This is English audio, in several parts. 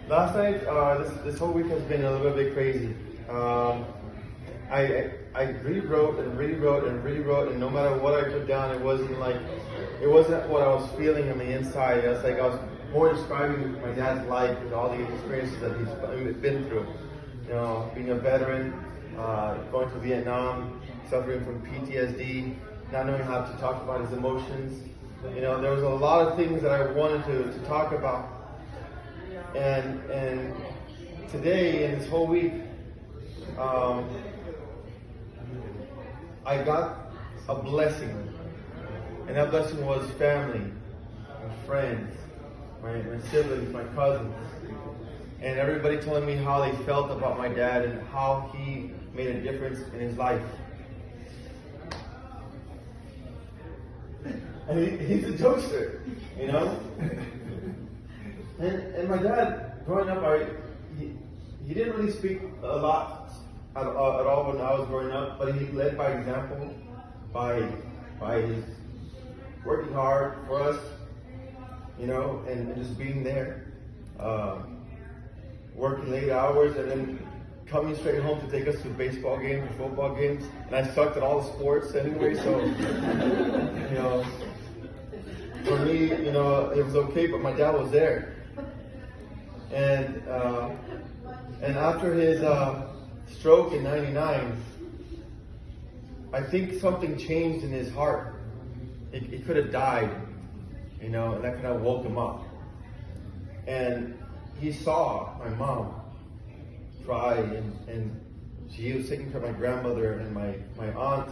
Last night, this whole week has been a little bit crazy. I really wrote and really wrote and really wrote, and no matter what I put down, it wasn't what I was feeling on the inside. It was like I was more describing my dad's life and all the experiences that he's been through. You know, being a veteran, going to Vietnam, suffering from PTSD, not knowing how to talk about his emotions. You know, there was a lot of things that I wanted to talk about. And today, in this whole week, I got a blessing. And that blessing was family, my friends, my siblings, my cousins. And everybody telling me how they felt about my dad and how he made a difference in his life. And he's a jokester, you know? And my dad, growing up, he didn't really speak a lot at all when I was growing up, but he led by example, by his working hard for us, you know, and just being there, working late hours, and then coming straight home to take us to baseball games or football games. And I sucked at all the sports anyway, so, you know, for me, you know, it was okay, but my dad was there. And after his stroke in '99, I think something changed in his heart. He could have died, you know, and that kind of woke him up. And he saw my mom cry, and she was taking care of my grandmother and my aunt,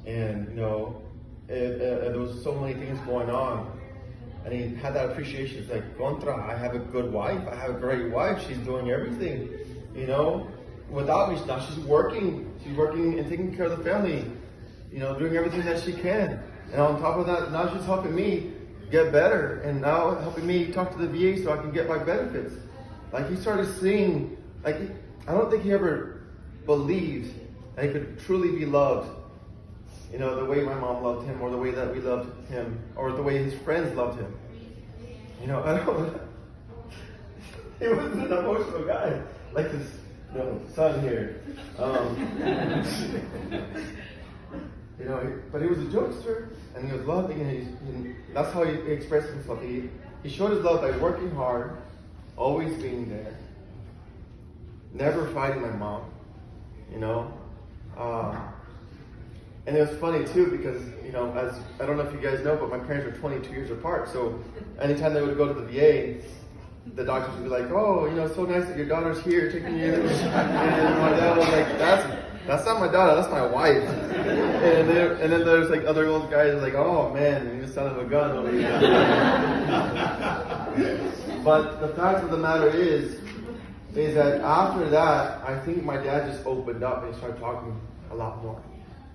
and you know, there was so many things going on. And he had that appreciation. It's like, contra, I have a good wife. I have a great wife. She's doing everything, you know. Without me, now she's working. She's working and taking care of the family, you know, doing everything that she can. And on top of that, now she's helping me get better, and now helping me talk to the VA so I can get my benefits. Like, he started seeing, like, I don't think he ever believed that he could truly be loved. You know, the way my mom loved him, or the way that we loved him, or the way his friends loved him. You know, I don't. He wasn't an emotional guy like his son here. You know, but he was a jokester, and he was loving, and that's how he expressed himself. He showed his love by working hard, always being there, never fighting my mom. You know. And it was funny too, because, you know, as I don't know if you guys know, but my parents were 22 years apart. So anytime they would go to the VA, the doctors would be like, "Oh, you know, it's so nice that your daughter's here taking you." And my dad was like, "That's not my daughter, that's my wife." And then there's like other old guys like, "Oh man, you're the son of a gun over here." But the fact of the matter is that after that, I think my dad just opened up and started talking a lot more.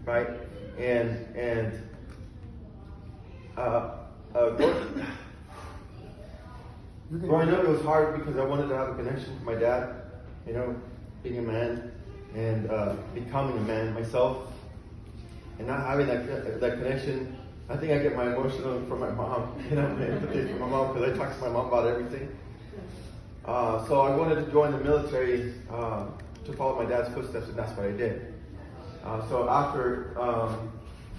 Right, and growing up, it was hard because I wanted to have a connection with my dad. You know, being a man and becoming a man myself, and not having that connection. I think I get my emotional from my mom. You know, my empathy from my mom, because I talk to my mom about everything. So I wanted to join the military to follow my dad's footsteps, and that's what I did. So after,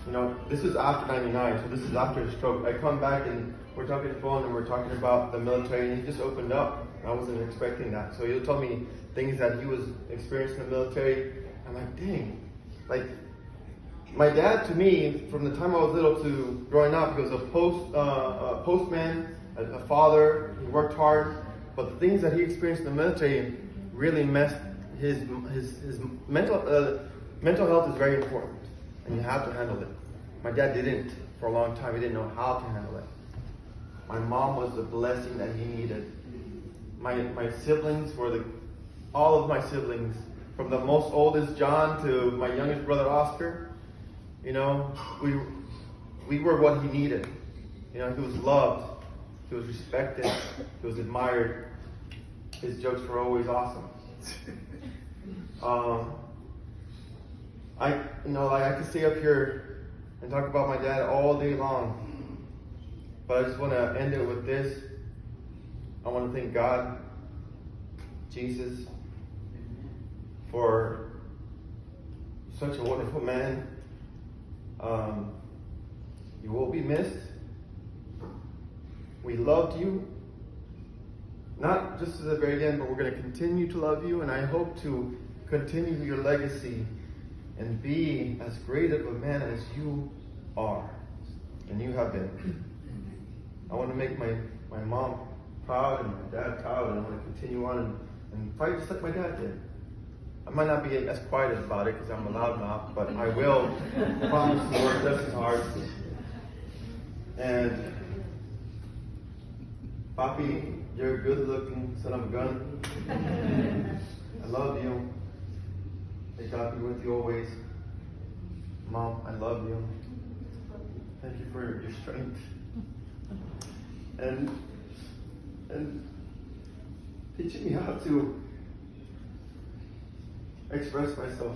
you know, this is after '99, so this is after the stroke. I come back and we're talking on the phone and we're talking about the military, and he just opened up. I wasn't expecting that. So he'll tell me things that he was experiencing in the military. I'm like, dang. Like, my dad, to me, from the time I was little to growing up, he was a postman, a father. He worked hard, but the things that he experienced in the military really messed his mental. Mental health is very important, and you have to handle it. My dad didn't for a long time. He didn't know how to handle it. My mom was the blessing that he needed. My siblings were all of my siblings, from the most oldest John to my youngest brother Oscar. You know, we were what he needed. You know, he was loved, he was respected, he was admired. His jokes were always awesome. I could stay up here and talk about my dad all day long, but I just want to end it with this. I want to thank God Jesus, for such a wonderful man. You will be missed. We loved you, not just to the very end, but we're going to continue to love you, and I hope to continue your legacy and be as great of a man as you are, and you have been. I want to make my mom proud and my dad proud, and I want to continue on and fight just like my dad did. I might not be as quiet about it because I'm a loudmouth, but I will promise to work just as hard. And Papi, you're a good-looking son of a gun. I love you. May God be with you always. Mom, I love you. Thank you for your strength. And teaching me how to express myself.